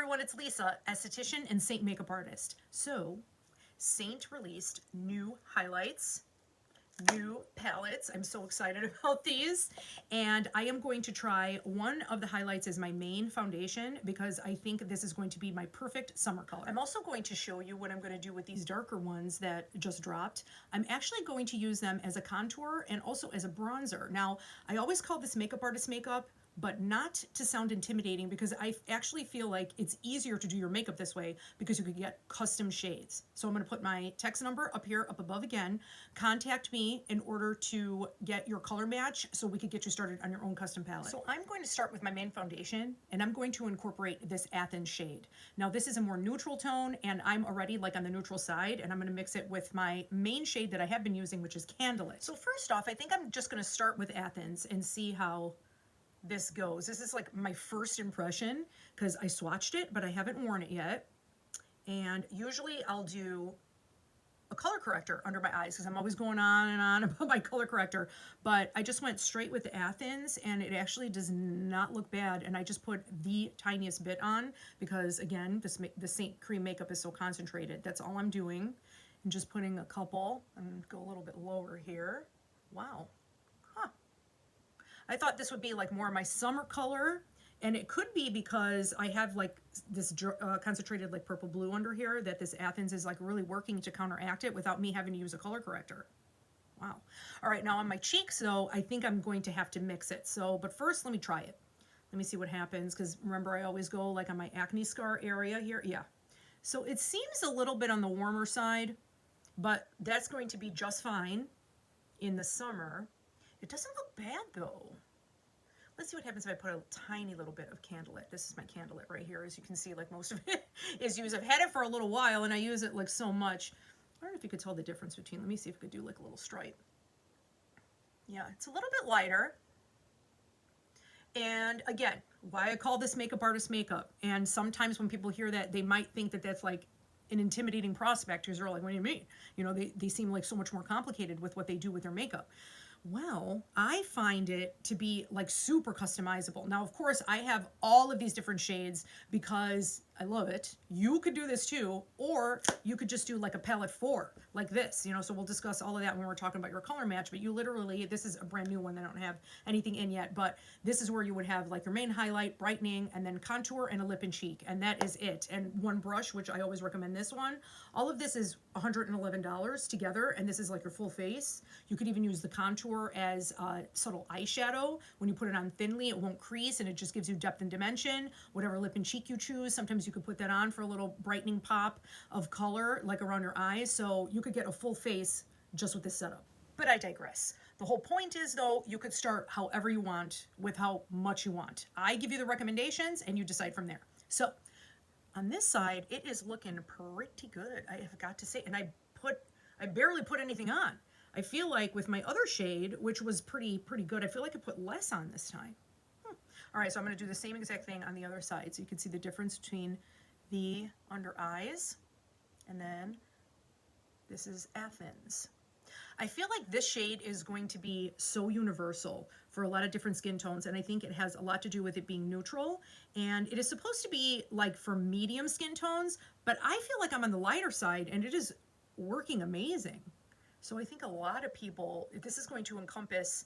everyone, it's Lisa, esthetician and Seint makeup artist. So, Seint released new highlights, new palettes. I'm so excited about these. And I am going to try one of the highlights as my main foundation because I think this is going to be my perfect summer color. I'm also going to show you what I'm going to do with these darker ones that just dropped. I'm actually going to use them as a contour and also as a bronzer. Now, I always call this makeup artist makeup, but not to sound intimidating because I actually feel like it's easier to do your makeup this way because you could get custom shades. So I'm going to put my text number up here, up above again. Contact me in order to get your color match so we could get you started on your own custom palette. So I'm going to start with my main foundation and I'm going to incorporate this Athens shade. Now this is a more neutral tone and I'm already like on the neutral side, and I'm going to mix it with my main shade that I have been using, which is Candlelit. So first off, I think I'm just going to start with Athens and see how this goes. This is like my first impression because I swatched it, but I haven't worn it yet. And usually I'll do a color corrector under my eyes because I'm always going on and on about my color corrector. But I just went straight with the Athens and it actually does not look bad. And I just put the tiniest bit on because, again, the Seint cream makeup is so concentrated. That's all I'm doing. And just putting a couple, and go a little bit lower here. Wow. I thought this would be like more my summer color, and it could be because I have like this concentrated like purple blue under here that this Athens is like really working to counteract it without me having to use a color corrector. Wow. All right, now on my cheeks though, I think I'm going to have to mix it. So, but first let me try it. Let me see what happens, because remember I always go like on my acne scar area here. Yeah. So it seems a little bit on the warmer side, but that's going to be just fine in the summer. It doesn't look bad though. Let's see what happens if I put a tiny little bit of Candlelit. This is my Candlelit right here. As you can see, like most of it is used. I've had it for a little while and I use it like so much. I don't know if you could tell the difference between, let me see if I could do like a little stripe. Yeah, it's a little bit lighter. And again, why I call this makeup artist makeup. And sometimes when people hear that, they might think that that's like an intimidating prospect because they're like, what do you mean? You know, they seem like so much more complicated with what they do with their makeup. Well, I find it to be like super customizable. Now, of course, I have all of these different shades because I love it. You could do this too, or you could just do like a palette 4 like this, you know, so we'll discuss all of that when we're talking about your color match, but you literally, this is a brand new one that I don't have anything in yet, but this is where you would have like your main highlight, brightening, and then contour and a lip and cheek, and that is it. And one brush, which I always recommend this one. All of this is $111 together, and this is like your full face. You could even use the contour as a subtle eyeshadow. When you put it on thinly, it won't crease, and it just gives you depth and dimension. Whatever lip and cheek you choose, sometimes you could put that on for a little brightening pop of color, like around your eyes. So you could get a full face just with this setup. But I digress. The whole point is, though, you could start however you want with how much you want. I give you the recommendations, and you decide from there. So on this side, it is looking pretty good, I have got to say. And I barely put anything on. I feel like with my other shade, which was pretty good, I feel like I put less on this time. All right, so I'm going to do the same exact thing on the other side, so you can see the difference between the under eyes, and then this is Athens. I feel like this shade is going to be so universal for a lot of different skin tones, and I think it has a lot to do with it being neutral, and it is supposed to be like for medium skin tones, but I feel like I'm on the lighter side, and it is working amazing. So I think a lot of people, this is going to encompass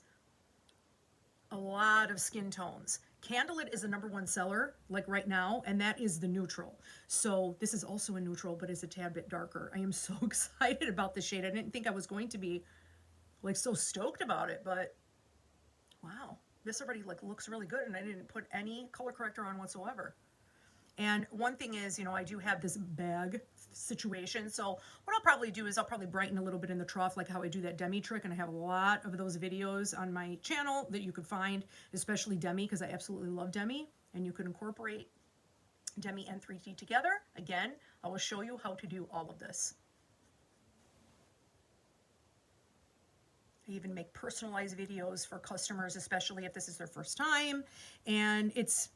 a lot of skin tones. Candlelit is the #1 seller, like right now, and that is the neutral. So this is also a neutral, but it's a tad bit darker. I am so excited about this shade. I didn't think I was going to be like so stoked about it, but wow, this already like looks really good, and I didn't put any color corrector on whatsoever. And one thing is, you know, I do have this bag situation. So what I'll probably do is I'll probably brighten a little bit in the trough, like how I do that demi trick. And I have a lot of those videos on my channel that you could find, especially demi, because I absolutely love demi. And you can incorporate demi and 3D together. Again, I will show you how to do all of this. I even make personalized videos for customers, especially if this is their first time. And it's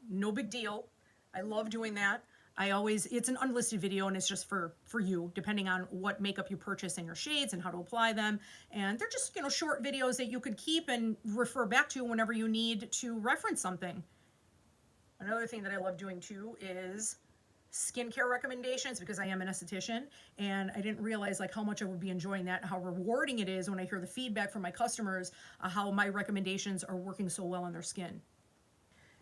no big deal. I love doing that. It's an unlisted video, and it's just for you, depending on what makeup you purchase and your shades and how to apply them. And they're just, you know, short videos that you could keep and refer back to whenever you need to reference something. Another thing that I love doing too is skincare recommendations, because I am an esthetician, and I didn't realize like how much I would be enjoying that, how rewarding it is when I hear the feedback from my customers, how my recommendations are working so well on their skin.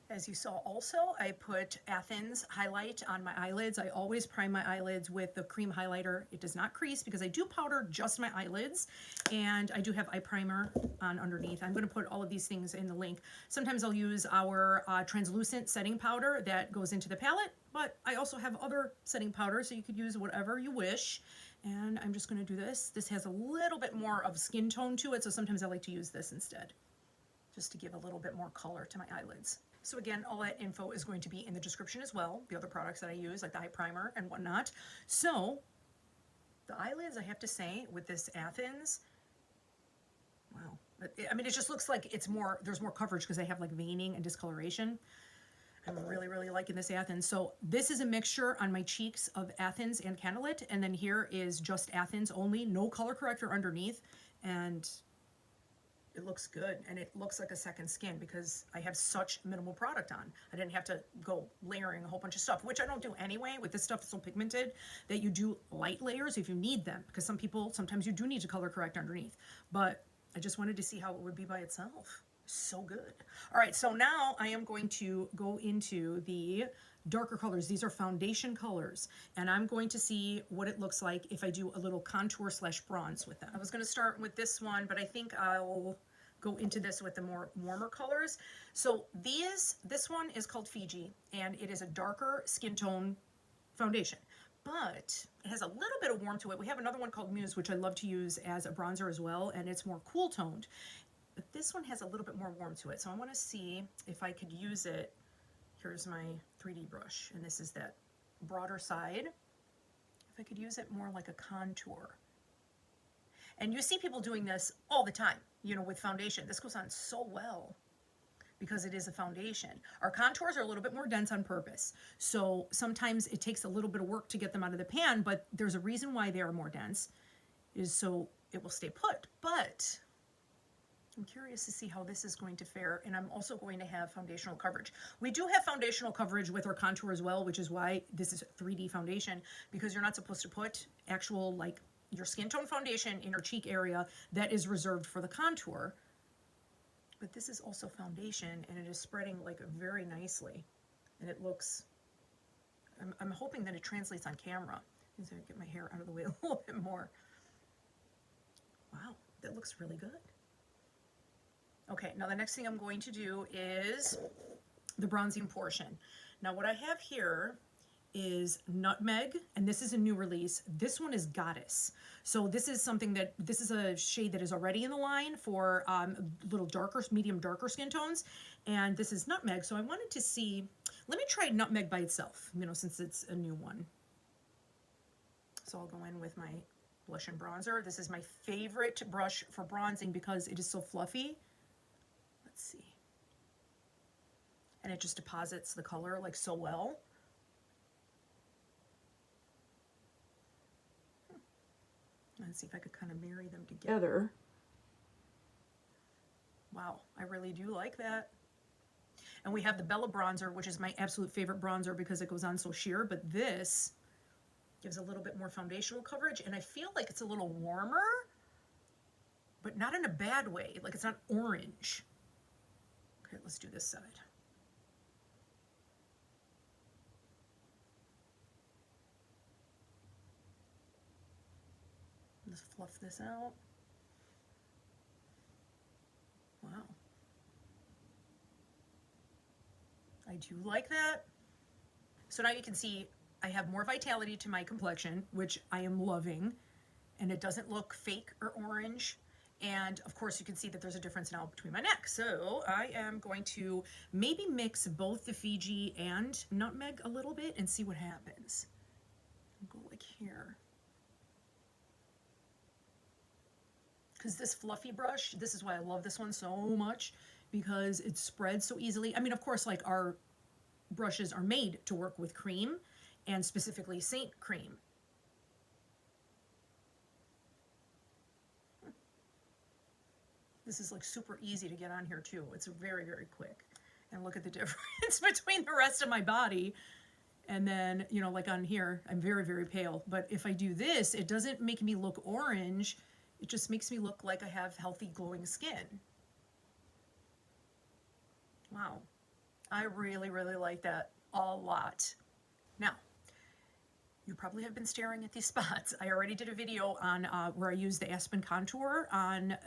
As you saw also, I put Athens highlight on my eyelids. I always prime my eyelids with the cream highlighter. It does not crease because I do powder just my eyelids, and I do have eye primer on underneath. I'm going to put all of these things in the link. Sometimes I'll use our translucent setting powder that goes into the palette, but I also have other setting powder, so you could use whatever you wish. And I'm just going to do this. This has a little bit more of skin tone to it, so sometimes I like to use this instead, just to give a little bit more color to my eyelids. So again, all that info is going to be in the description as well, the other products that I use, like the eye primer and whatnot. So the eyelids, I have to say, with this Athens, wow. I mean, it just looks like it's more, there's more coverage because they have like veining and discoloration. I'm really, really liking this Athens. So this is a mixture on my cheeks of Athens and Candlelit, and then here is just Athens only, no color corrector underneath, and it looks good, and it looks like a second skin because I have such minimal product on. I didn't have to go layering a whole bunch of stuff, which I don't do anyway. With this stuff, it's so pigmented that you do light layers if you need them, because some people, sometimes you do need to color correct underneath. But I just wanted to see how it would be by itself. So good. All right, so now I am going to go into the darker colors. These are foundation colors, and I'm going to see what it looks like if I do a little contour slash bronze with them. I was going to start with this one, but I think I'll go into this with the more warmer colors. So this one is called Figi, and it is a darker skin tone foundation, but it has a little bit of warmth to it. We have another one called Muse, which I love to use as a bronzer as well, and it's more cool toned. But this one has a little bit more warmth to it, so I want to see if I could use it. Here's my 3D brush, and this is that broader side. If I could use it more like a contour. And you see people doing this all the time, you know, with foundation. This goes on so well because it is a foundation. Our contours are a little bit more dense on purpose. So sometimes it takes a little bit of work to get them out of the pan, but there's a reason why they are more dense, is so it will stay put. But I'm curious to see how this is going to fare, and I'm also going to have foundational coverage. We do have foundational coverage with our contour as well, which is why this is 3D foundation, because you're not supposed to put actual, like, your skin tone foundation in your cheek area. That is reserved for the contour. But this is also foundation, and it is spreading, like, very nicely. And it looks, I'm hoping that it translates on camera. Let me get my hair out of the way a little bit more. Wow, that looks really good. Okay, now the next thing I'm going to do is the bronzing portion. Now what I have here is Nutmeg, and this is a new release. This one is Goddess. So this is something that, this is a shade that is already in the line for little darker, medium darker skin tones. And this is Nutmeg, so I wanted to see, let me try Nutmeg by itself, you know, since it's a new one. So I'll go in with my blush and bronzer. This is my favorite brush for bronzing because it is so fluffy. Let's see. And it just deposits the color like so well. Let's see if I could kind of marry them together. Wow, I really do like that. And we have the Bella bronzer, which is my absolute favorite bronzer because it goes on so sheer, but this gives a little bit more foundational coverage, and I feel like it's a little warmer, but not in a bad way. Like, it's not orange. Okay, let's do this side. Just fluff this out. Wow. I do like that. So now you can see I have more vitality to my complexion, which I am loving, and it doesn't look fake or orange. And of course you can see that there's a difference now between my neck. So I am going to maybe mix both the Figi and Nutmeg a little bit and see what happens. I'll go like here. Because this fluffy brush, this is why I love this one so much, because it spreads so easily. I mean, of course, like, our brushes are made to work with cream, and specifically Seint cream. This is like super easy to get on here too. It's very, very quick. And look at the difference between the rest of my body. And then, you know, like on here, I'm very, very pale. But if I do this, it doesn't make me look orange. It just makes me look like I have healthy, glowing skin. Wow. I really, really like that a lot. Now, you probably have been staring at these spots. I already did a video on where I used the Aspen Contour on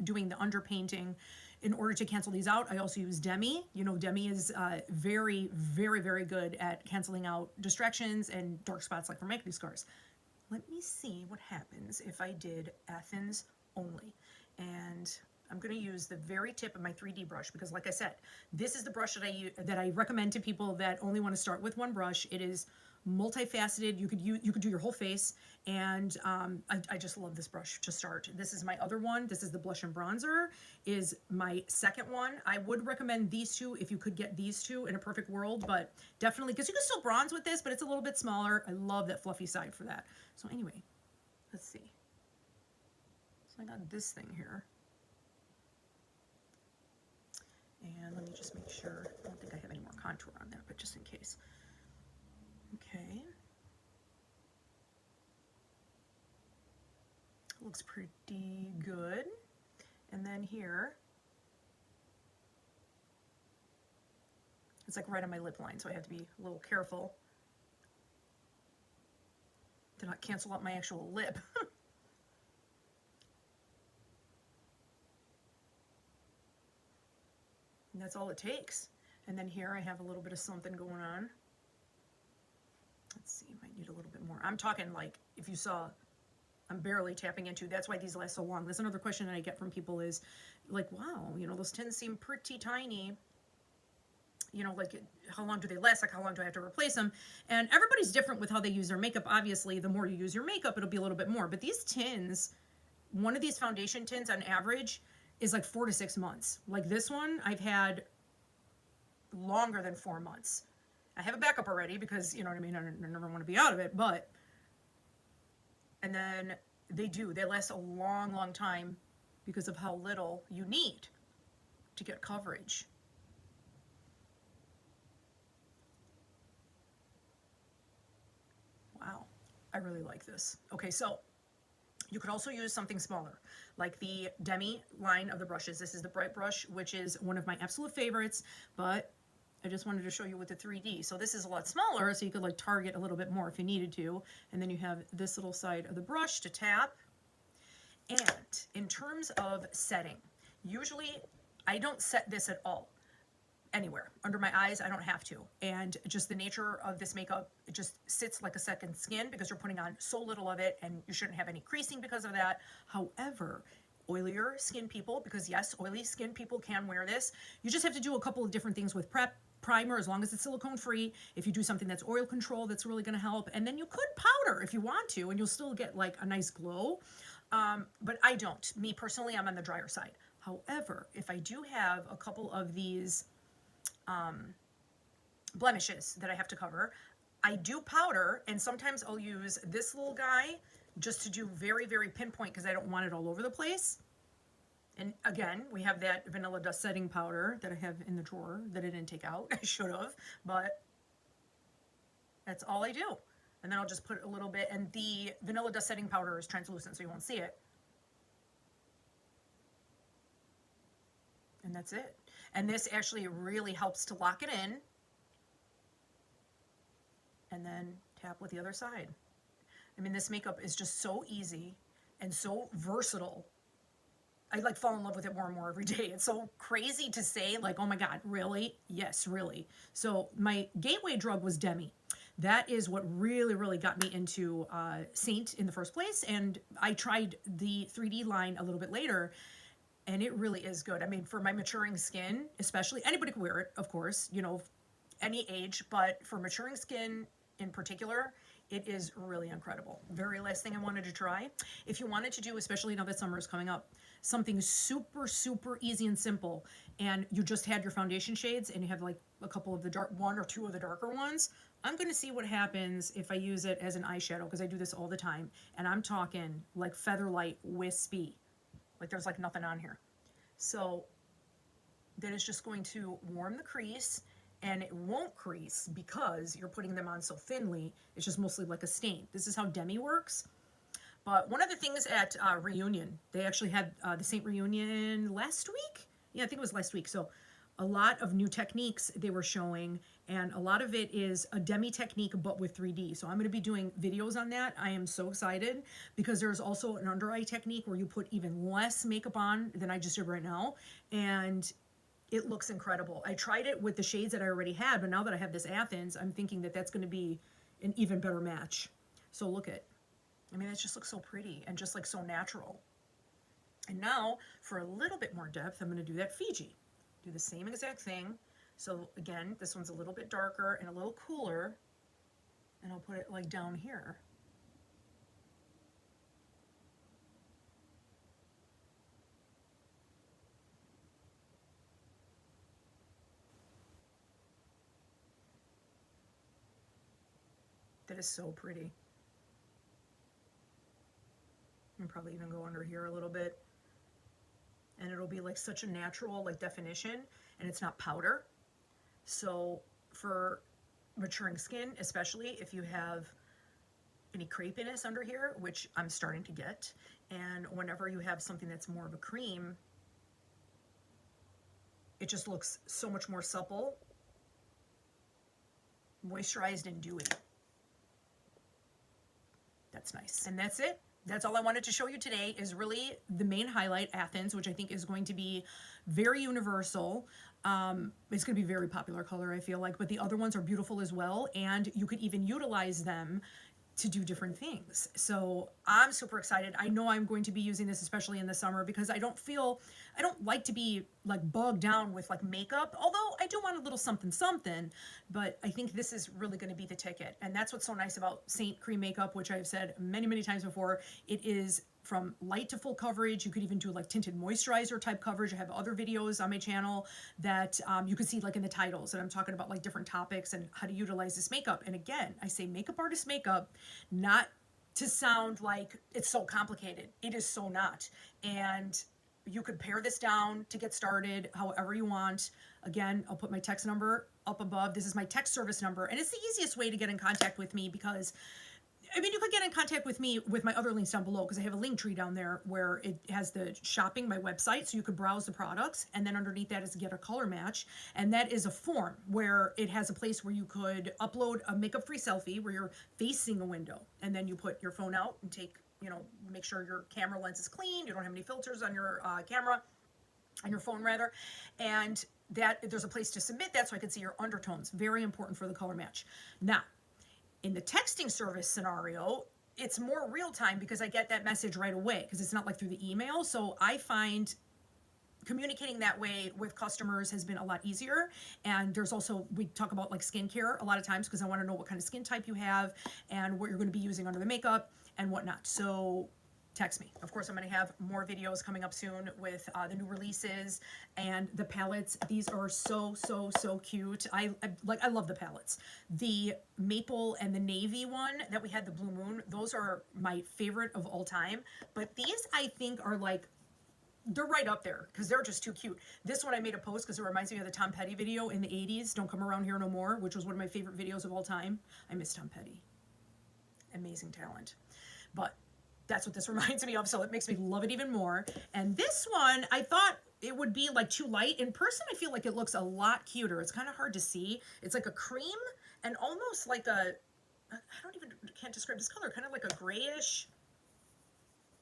doing the underpainting in order to cancel these out. I also use Demi. You know, Demi is very, very, very good at canceling out distractions and dark spots like from acne scars. Let me see what happens if I did Athens only. And I'm going to use the very tip of my 3D brush because, like I said, this is the brush that I recommend to people that only want to start with one brush. It is multifaceted. You could do your whole face, and I just love this brush to start. This is my other one. This is the blush and bronzer. Is my second one. I would recommend these two if you could get these two in a perfect world, but definitely because you can still bronze with this, but it's a little bit smaller. I love that fluffy side for that. So anyway, let's see. So I got this thing here. And let me just make sure. I don't think I have any more contour on that, but just in case. Okay. Looks pretty good. And then here, it's like right on my lip line, so I have to be a little careful to not cancel out my actual lip. And that's all it takes. And then here I have a little bit of something going on. Let's see, might need a little bit more. I'm talking like, if you saw, I'm barely tapping into. That's why these last so long. That's another question that I get from people is like, wow, you know, those tins seem pretty tiny. You know, like how long do they last? Like how long do I have to replace them? And everybody's different with how they use their makeup. Obviously, the more you use your makeup, it'll be a little bit more. But these tins, one of these foundation tins on average is like 4 to 6 months. Like this one, I've had longer than 4 months. I have a backup already because, you know what I mean, I never want to be out of it, but, and then they last a long, long time because of how little you need to get coverage. Wow, I really like this. Okay, so you could also use something smaller, like the Demi line of the brushes. This is the Bright brush, which is one of my absolute favorites, but I just wanted to show you with the 3D. So this is a lot smaller, so you could like target a little bit more if you needed to. And then you have this little side of the brush to tap. And in terms of setting, usually I don't set this at all. Anywhere under my eyes, I don't have to. And just the nature of this makeup, it just sits like a second skin because you're putting on so little of it and you shouldn't have any creasing because of that. However, oilier skin people, because yes, oily skin people can wear this, you just have to do a couple of different things with prep. Primer, as long as it's silicone free. If you do something that's oil control, that's really going to help. And then you could powder if you want to, and you'll still get like a nice glow. But I don't. Me personally, I'm on the drier side. However, if I do have a couple of these blemishes that I have to cover, I do powder, and sometimes I'll use this little guy just to do very, very pinpoint because I don't want it all over the place. And again, we have that vanilla dust setting powder that I have in the drawer that I didn't take out. I should have, but that's all I do. And then I'll just put a little bit, and the vanilla dust setting powder is translucent, so you won't see it. And that's it. And this actually really helps to lock it in. And then tap with the other side. I mean, this makeup is just so easy and so versatile. I like fall in love with it more and more every day. It's so crazy to say, like, oh my God, really? Yes, really. So my gateway drug was Demi. That is what really, really got me into Seint in the first place. And I tried the 3D line a little bit later, and it really is good. I mean, for my maturing skin, especially, anybody can wear it, of course, you know, any age, but for maturing skin in particular, it is really incredible. Very last thing I wanted to try, if you wanted to do, especially now that summer is coming up, something super, super easy and simple, and you just had your foundation shades and you have like a couple of the dark, 1 or 2 of the darker ones, I'm going to see what happens if I use it as an eyeshadow, because I do this all the time, and I'm talking like Featherlight wispy. Like there's like nothing on here. So that is just going to warm the crease, and it won't crease because you're putting them on so thinly. It's just mostly like a stain. This is how Demi works. But one of the things at Reunion, they actually had the Seint reunion last week. Yeah, I think it was last week. So a lot of new techniques they were showing, and a lot of it is a Demi technique but with 3D. So I'm going to be doing videos on that. I am so excited because there's also an under eye technique where you put even less makeup on than I just did right now, and it looks incredible. I tried it with the shades that I already had, but now that I have this Athens, I'm thinking that that's going to be an even better match. So look at, I mean, it just looks so pretty and just like so natural. And now for a little bit more depth, I'm going to do that Figi. Do the same exact thing. So again, this one's a little bit darker and a little cooler, and I'll put it like down here. That is so pretty. And probably even go under here a little bit. And it'll be like such a natural like definition, and it's not powder. So for maturing skin, especially if you have any crepiness under here, which I'm starting to get, and whenever you have something that's more of a cream, it just looks so much more supple, moisturized, and dewy. That's nice. And that's it. That's all I wanted to show you today, is really the main highlight, Athens, which I think is going to be very universal. It's going to be a very popular color, I feel like, but the other ones are beautiful as well, and you could even utilize them to do different things. So I'm super excited. I know I'm going to be using this, especially in the summer, because I don't like to be like bogged down with like makeup, although I do want a little something something, but I think this is really going to be the ticket. And that's what's so nice about Seint cream makeup, which I've said many, many times before. It is from light to full coverage. You could even do like tinted moisturizer type coverage. I have other videos on my channel that you can see like in the titles, and I'm talking about like different topics and how to utilize this makeup. And again, I say makeup artist makeup, not to sound like it's so complicated. It is so not. And you could pare this down to get started however you want. Again, I'll put my text number up above. This is my text service number, and it's the easiest way to get in contact with me, because I mean, you could get in contact with me with my other links down below, because I have a link tree down there where it has the shopping, my website, so you could browse the products, and then underneath that is get a color match, and that is a form where it has a place where you could upload a makeup-free selfie where you're facing a window, and then you put your phone out and take, you know, make sure your camera lens is clean, you don't have any filters on your camera, on your phone rather, and that there's a place to submit that so I can see your undertones. Very important for the color match. Now, in the texting service scenario, it's more real time because I get that message right away, because it's not like through the email. So I find communicating that way with customers has been a lot easier. And there's also, we talk about like skincare a lot of times, because I want to know what kind of skin type you have and what you're going to be using under the makeup and whatnot. So text me. Of course, I'm going to have more videos coming up soon with the new releases and the palettes. These are so, so, so cute. I love the palettes. The maple and the navy one that we had, the Blue Moon, those are my favorite of all time. But these, I think, are like, they're right up there because they're just too cute. This one I made a post because it reminds me of the Tom Petty video in the 80s, Don't Come Around Here No More, which was one of my favorite videos of all time. I miss Tom Petty. Amazing talent. But that's what this reminds me of, so it makes me love it even more. And this one, I thought it would be like too light. In person, I feel like it looks a lot cuter. It's kind of hard to see. It's like a cream and almost like a, can't describe this color, kind of like a grayish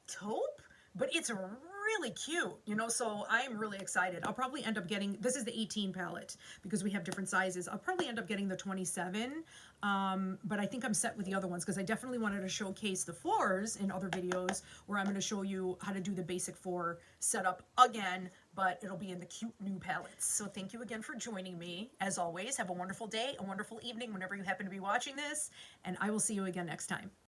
taupe, but it's really cute, you know, so I'm really excited. I'll probably end up getting, this is the 18 palette because we have different sizes. I'll probably end up getting the 27, but I think I'm set with the other ones because I definitely wanted to showcase the fours in other videos where I'm going to show you how to do the basic four setup again, but it'll be in the cute new palettes. So thank you again for joining me. As always, have a wonderful day, a wonderful evening whenever you happen to be watching this, and I will see you again next time.